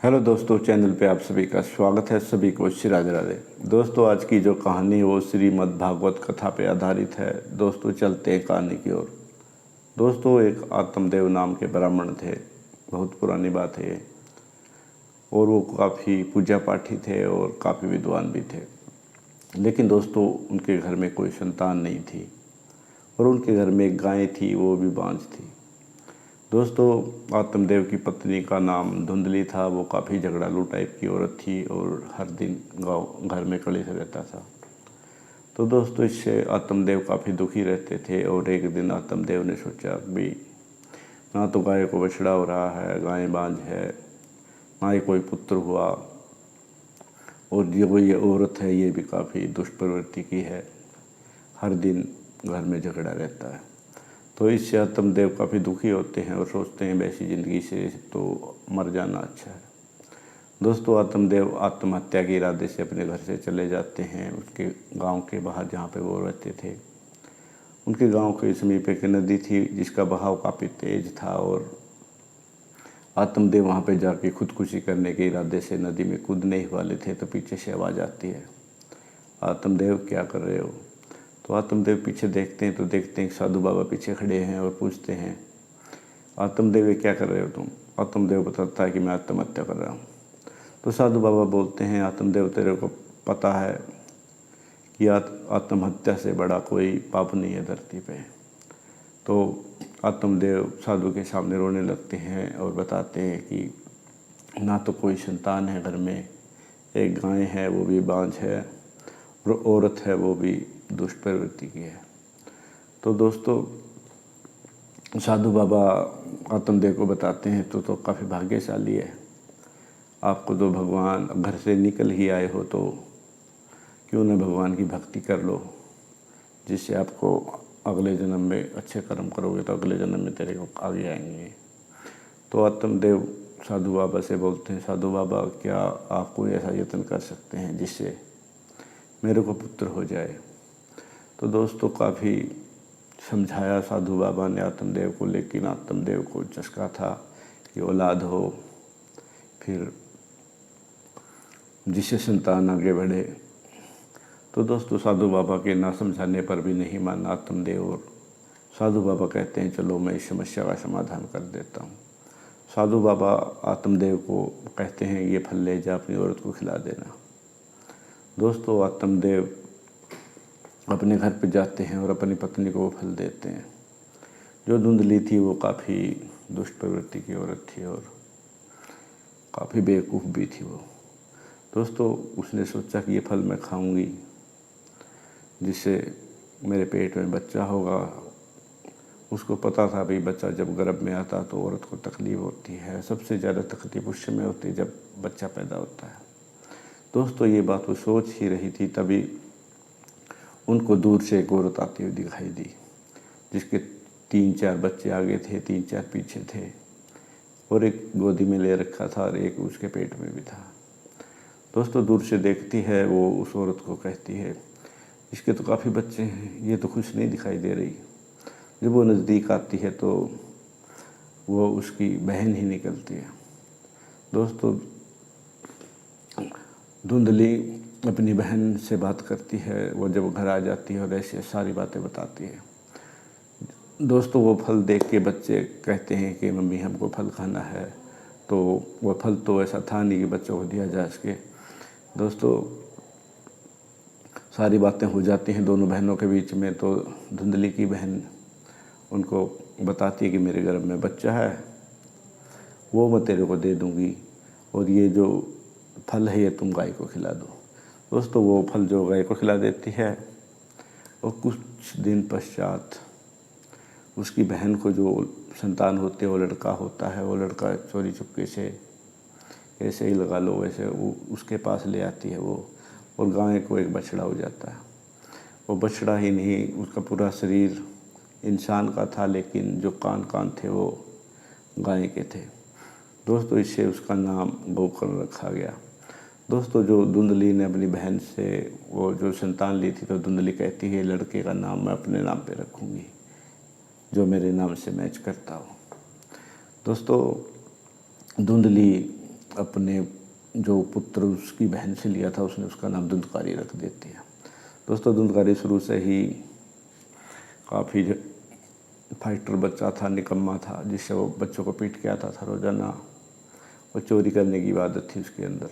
Hello दोस्तों, channel पे आप सभी का स्वागत है। सभी को श्री राधे राधे। दोस्तों, आज की जो कहानी है वो श्रीमद् भागवत कथा पे आधारित है। दोस्तों, चलते हैं कहानी की ओर। दोस्तों, एक आत्मदेव नाम के ब्राह्मण थे। बहुत पुरानी बात है ये। और वो काफ़ी पूजा पाठी थे और काफ़ी विद्वान भी थे। लेकिन दोस्तों, उनके घर में कोई संतान नहीं थी और उनके घर में एक गाय थी, वो भी बांझ थी। दोस्तों, आत्मदेव की पत्नी का नाम धुंधली था। वो काफ़ी झगड़ालू टाइप की औरत थी और हर दिन गाँव घर में कलेश रहता था। तो दोस्तों, इससे आत्मदेव काफ़ी दुखी रहते थे। और एक दिन आत्मदेव ने सोचा भी ना तो गाय को बछड़ा हो रहा है, गाय बांझ है, ना ही कोई पुत्र हुआ, और जो ये औरत है ये भी काफ़ी दुष्ट प्रवृत्ति की है, हर दिन घर में झगड़ा रहता है। तो इससे आत्मदेव काफ़ी दुखी होते हैं और सोचते हैं वैसी ज़िंदगी से तो मर जाना अच्छा है। दोस्तों, आत्मदेव आत्महत्या के इरादे से अपने घर से चले जाते हैं। उसके गांव के बाहर जहाँ पे वो रहते थे, उनके गांव के समीप एक नदी थी जिसका बहाव काफ़ी तेज था। और आत्मदेव वहाँ पे जाके खुदकुशी करने के इरादे से नदी में कूदने ही वाले थे तो पीछे से आवाज़ आती है, आत्मदेव क्या कर रहे हो? तो आत्मदेव पीछे देखते हैं तो देखते हैं साधु बाबा पीछे खड़े हैं और पूछते हैं, आत्मदेव ये क्या कर रहे हो तुम? आत्मदेव बताता है कि मैं आत्महत्या कर रहा हूँ। तो साधु बाबा बोलते हैं, आत्मदेव तेरे को पता है कि आत्महत्या से बड़ा कोई पाप नहीं है धरती पे। तो आत्मदेव साधु के सामने रोने लगते हैं और बताते हैं कि ना तो कोई संतान है घर में, एक गाय है वो भी बांझ है, और औरत है वो भी दुष्ट प्रवृत्ति की है। तो दोस्तों, साधु बाबा आत्मदेव को बताते हैं तो काफ़ी भाग्यशाली है। आपको तो भगवान, घर से निकल ही आए हो तो क्यों न भगवान की भक्ति कर लो, जिससे आपको अगले जन्म में अच्छे कर्म करोगे तो अगले जन्म में तेरे को आगे आएंगे। तो आत्मदेव साधु बाबा से बोलते हैं, साधु बाबा क्या आप कोई ऐसा यत्न कर सकते हैं जिससे मेरे को पुत्र हो जाए? तो दोस्तों, काफ़ी समझाया साधु बाबा ने आत्मदेव को, लेकिन आत्मदेव को चस्का था कि औलाद हो, फिर जिससे संतान आगे बढ़े। तो दोस्तों, साधु बाबा के ना समझाने पर भी नहीं माना आत्मदेव, और साधु बाबा कहते हैं चलो मैं इस समस्या का समाधान कर देता हूँ। साधु बाबा आत्मदेव को कहते हैं ये फल ले जा, अपनी औरत को खिला देना। दोस्तों, आत्मदेव अपने घर पे जाते हैं और अपनी पत्नी को वो फल देते हैं। जो धुंधली थी वो काफ़ी दुष्ट प्रवृत्ति की औरत थी और काफ़ी बेवकूफ़ भी थी वो। दोस्तों, उसने सोचा कि ये फल मैं खाऊंगी जिससे मेरे पेट में बच्चा होगा। उसको पता था भाई बच्चा जब गर्भ में आता तो औरत को तकलीफ़ होती है, सबसे ज़्यादा तकलीफ़ उस समय होती है जब बच्चा पैदा होता है। दोस्तों, ये बात वो सोच ही रही थी, तभी उनको दूर से एक औरत आती हुई दिखाई दी, जिसके 3-4 बच्चे आगे थे, 3-4 पीछे थे, और एक गोदी में ले रखा था और एक उसके पेट में भी था। दोस्तों, दूर से देखती है वो, उस औरत को कहती है इसके तो काफ़ी बच्चे हैं, ये तो खुश नहीं दिखाई दे रही। जब वो नज़दीक आती है तो वो उसकी बहन ही निकलती है। दोस्तों, धुंधली अपनी बहन से बात करती है। वो जब घर आ जाती है और ऐसे सारी बातें बताती है। दोस्तों, वो फल देख के बच्चे कहते हैं कि मम्मी हमको फल खाना है। तो वो फल तो ऐसा था नहीं कि बच्चों को दिया जा सके। दोस्तों, सारी बातें हो जाती हैं दोनों बहनों के बीच में। तो धुंधली की बहन उनको बताती है कि मेरे गर्भ में बच्चा है, वो मैं तेरे को दे दूँगी, और ये जो फल है ये तुम गाय को खिला दो। दोस्तों, वो फल जो गाय को खिला देती है, और कुछ दिन पश्चात उसकी बहन को जो संतान होते हैं, वो लड़का होता है। वो लड़का चोरी चुपके से, ऐसे ही लगा लो वैसे, वो उसके पास ले आती है वो, और गाय को एक बछड़ा हो जाता है। वो बछड़ा ही नहीं, उसका पूरा शरीर इंसान का था, लेकिन जो कान थे वो गाय के थे। दोस्तों, इससे उसका नाम गोकर्ण रखा गया। दोस्तों, जो धुंधली ने अपनी बहन से वो जो संतान ली थी, तो धुंधली कहती है लड़के का नाम मैं अपने नाम पे रखूँगी, जो मेरे नाम से मैच करता हो। दोस्तों, धुंधली अपने जो पुत्र उसकी बहन से लिया था उसने उसका नाम धुंधकारी रख देती है। दोस्तों धुंधकारी शुरू से ही काफ़ी फाइटर बच्चा था, निकम्मा था, जिससे वो बच्चों को पीट के आता था रोज़ाना। वो चोरी करने की आदत थी उसके अंदर।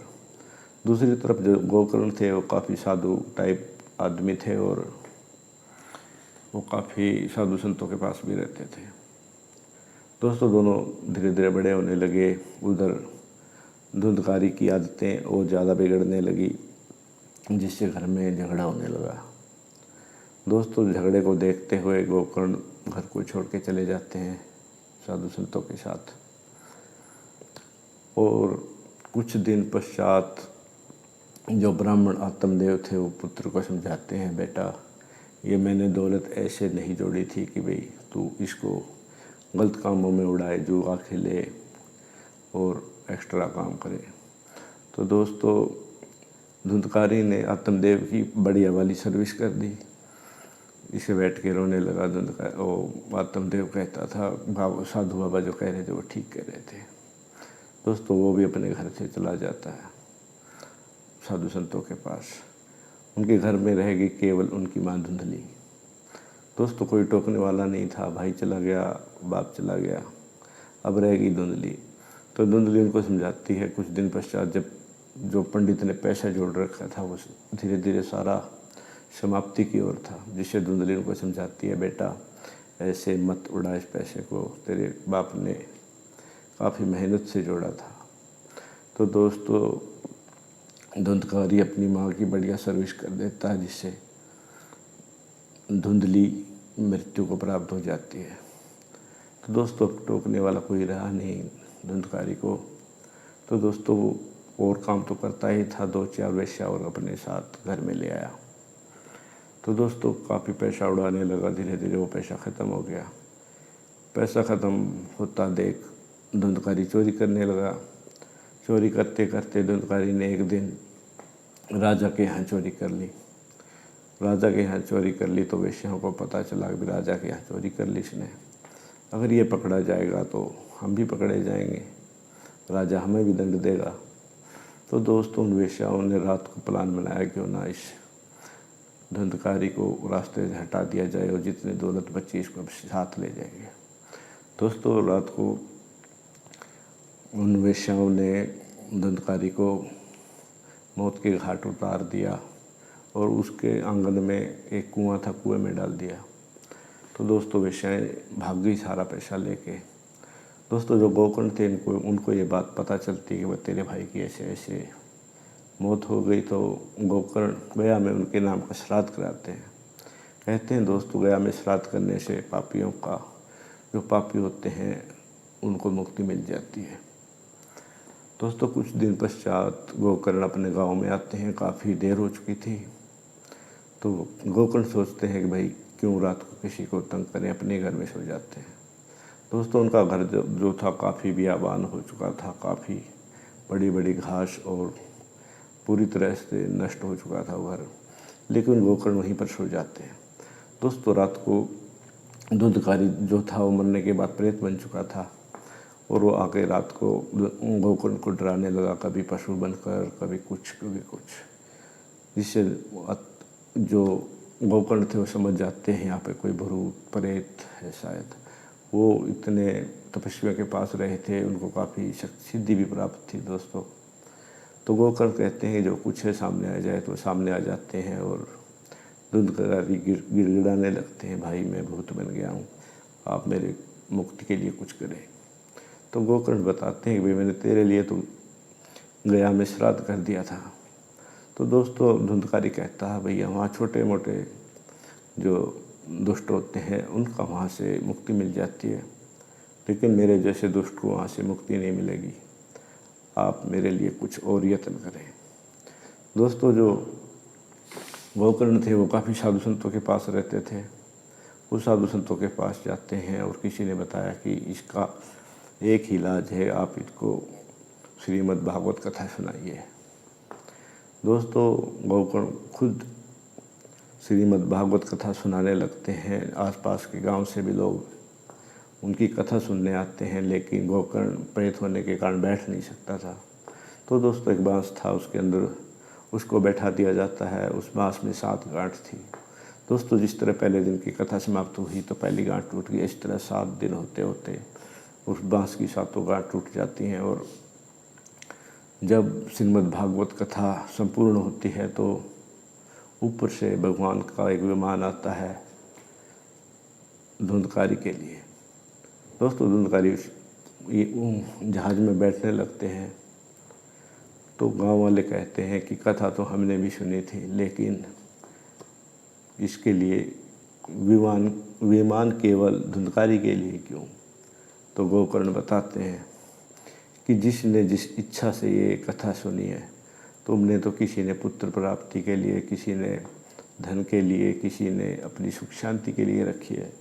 दूसरी तरफ जो गोकर्ण थे वो काफ़ी साधु टाइप आदमी थे और वो काफ़ी साधु संतों के पास भी रहते थे। दोस्तों दोनों धीरे धीरे बड़े होने लगे। उधर धुंधकारी की आदतें और ज़्यादा बिगड़ने लगी, जिससे घर में झगड़ा होने लगा। दोस्तों झगड़े को देखते हुए गोकर्ण घर को छोड़ के चले जाते हैं साधु संतों के साथ। और कुछ दिन पश्चात जो ब्राह्मण आत्मदेव थे वो पुत्र को समझाते हैं, बेटा ये मैंने दौलत ऐसे नहीं जोड़ी थी कि भाई तू इसको गलत कामों में उड़ाए, जुआ खेले और एक्स्ट्रा काम करे। तो दोस्तों धुंधकारी ने आत्मदेव की बढ़िया वाली सर्विस कर दी। इसे बैठ के रोने लगा। धुंधकारी वो आत्मदेव कहता था बाबा साधु बाबा जो कह रहे थे वो ठीक कह रहे थे। दोस्तों वो भी अपने घर से चला जाता है साधु संतों के पास। उनके घर में रहेगी केवल उनकी माँ धुंधली। दोस्तों कोई टोकने वाला नहीं था, भाई चला गया, बाप चला गया, अब रहेगी धुंधली। तो धुंधली उनको समझाती है। कुछ दिन पश्चात जब जो पंडित ने पैसा जोड़ रखा था वो धीरे धीरे सारा समाप्ति की ओर था, जिससे धुंधली उनको समझाती है, बेटा ऐसे मत उड़ा इस पैसे को, तेरे बाप ने काफ़ी मेहनत से जोड़ा था। तो दोस्तों धुंधकारी अपनी माँ की बढ़िया सर्विस कर देता है, जिससे धुंधली मृत्यु को प्राप्त हो जाती है। तो दोस्तों अब टोकने वाला कोई रहा नहीं धुंधकारी को। तो दोस्तों वो और काम तो करता ही था, 2-4 वेश्या और अपने साथ घर में ले आया। तो दोस्तों काफ़ी पैसा उड़ाने लगा। धीरे धीरे वो पैसा ख़त्म हो गया। पैसा ख़त्म होता देख धुंधकारी चोरी करने लगा। चोरी करते करते धुंधकारी ने एक दिन राजा के यहाँ चोरी कर ली। राजा के यहाँ चोरी कर ली तो वेश्याओं को पता चला कि राजा के यहाँ चोरी कर ली इसने। अगर ये पकड़ा जाएगा तो हम भी पकड़े जाएंगे, राजा हमें भी दंड देगा। तो दोस्तों उन वेश्याओं ने रात को प्लान बनाया, क्यों ना इस धुंधकारी को रास्ते से हटा दिया जाए और जितनी दौलत बची इसको साथ ले जाएंगे। दोस्तों रात को उन वेश्याओं ने धुंधकारी को मौत के घाट उतार दिया और उसके आंगन में एक कुआं था, कुएं में डाल दिया। तो दोस्तों वेश्याएं भाग गई सारा पैसा लेके। दोस्तों जो गोकर्ण थे उनको ये बात पता चलती कि वह तेरे भाई की ऐसे ऐसे मौत हो गई। तो गोकर्ण गया में उनके नाम का श्राद्ध कराते हैं। कहते हैं दोस्तों गया में श्राद्ध करने से पापियों का, जो पापी होते हैं उनको मुक्ति मिल जाती है। दोस्तों कुछ दिन पश्चात गोकर्ण अपने गांव में आते हैं। काफ़ी देर हो चुकी थी। तो गोकर्ण सोचते हैं कि भाई क्यों रात को किसी को तंग करें, अपने घर में सो जाते हैं। दोस्तों उनका घर जो था काफ़ी बियाबान हो चुका था, काफ़ी बड़ी बड़ी घास और पूरी तरह से नष्ट हो चुका था वो घर, लेकिन गोकर्ण वहीं पर सो जाते हैं। दोस्तों रात को धुंधकारी जो था वो मरने के बाद प्रेत बन चुका था और वो आके रात को गोकर्ण को डराने लगा, कभी पशु बनकर, कभी कुछ, जिससे जो गोकर्ण थे वो समझ जाते हैं यहाँ पे कोई भूत प्रेत है शायद। वो इतने तपस्वियों के पास रहे थे, उनको काफ़ी सिद्धि भी प्राप्त थी दोस्तों। तो गोकर्ण कहते हैं जो कुछ है सामने आ जाए, तो सामने आ जाते हैं और धुंधकारी गिड़गिड़ाने लगते हैं, भाई मैं भूत बन गया हूँ, आप मेरे मुक्ति के लिए कुछ करें। तो गोकर्ण बताते हैं कि भाई मैंने तेरे लिए तो गया में श्राद्ध कर दिया था। तो दोस्तों धुंधकारी कहता है भैया वहाँ छोटे मोटे जो दुष्ट होते हैं उनका वहाँ से मुक्ति मिल जाती है, लेकिन मेरे जैसे दुष्ट को वहाँ से मुक्ति नहीं मिलेगी, आप मेरे लिए कुछ और यत्न करें। दोस्तों जो गोकर्ण थे वो काफ़ी साधु संतों के पास रहते थे। उस साधु संतों के पास जाते हैं और किसी ने बताया कि इसका एक ही इलाज है, आप इसको श्रीमद् भागवत कथा सुनाइए। दोस्तों गोकर्ण खुद श्रीमद् भागवत कथा सुनाने लगते हैं। आसपास के गांव से भी लोग उनकी कथा सुनने आते हैं, लेकिन गोकर्ण प्रेत होने के कारण बैठ नहीं सकता था। तो दोस्तों एक बांस था, उसके अंदर उसको बैठा दिया जाता है। उस बांस में 7 गांठ थी। दोस्तों जिस तरह पहले दिन की कथा समाप्त हुई तो पहली गांठ टूट गई, इस तरह 7 दिन होते होते उस बांस की 7 गांठ टूट जाती हैं। और जब श्रीमद् भागवत कथा संपूर्ण होती है तो ऊपर से भगवान का एक विमान आता है धुंधकारी के लिए। दोस्तों धुंधकारी ये जहाज में बैठने लगते हैं तो गांव वाले कहते हैं कि कथा तो हमने भी सुनी थी, लेकिन इसके लिए विमान केवल धुंधकारी के लिए क्यों? तो गोकर्ण बताते हैं कि जिसने जिस इच्छा से ये कथा सुनी है, तुमने तो किसी ने पुत्र प्राप्ति के लिए, किसी ने धन के लिए, किसी ने अपनी सुख शांति के लिए रखी है,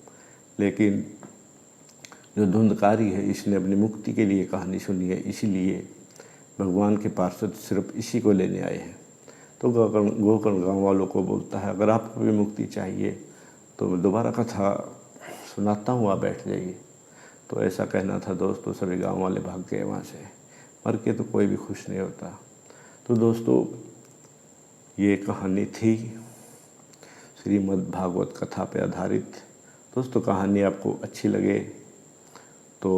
लेकिन जो धुंधकारी है इसने अपनी मुक्ति के लिए कहानी सुनी है, इसीलिए भगवान के पार्षद सिर्फ इसी को लेने आए हैं। तो गोकर्ण गाँव वालों को बोलता है, अगर आपको भी मुक्ति चाहिए तो मैं दोबारा कथा सुनाता हूँ, आप बैठ जाइए। तो ऐसा कहना था दोस्तों, सभी गांव वाले भाग गए वहाँ से। मर के तो कोई भी खुश नहीं होता। तो दोस्तों ये कहानी थी श्रीमद् भागवत कथा पे आधारित। दोस्तों कहानी आपको अच्छी लगे तो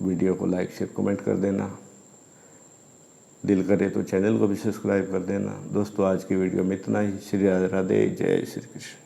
वीडियो को लाइक शेयर कमेंट कर देना, दिल करे तो चैनल को भी सब्सक्राइब कर देना। दोस्तों आज की वीडियो में इतना ही। श्री राधे राधे, जय श्री कृष्ण।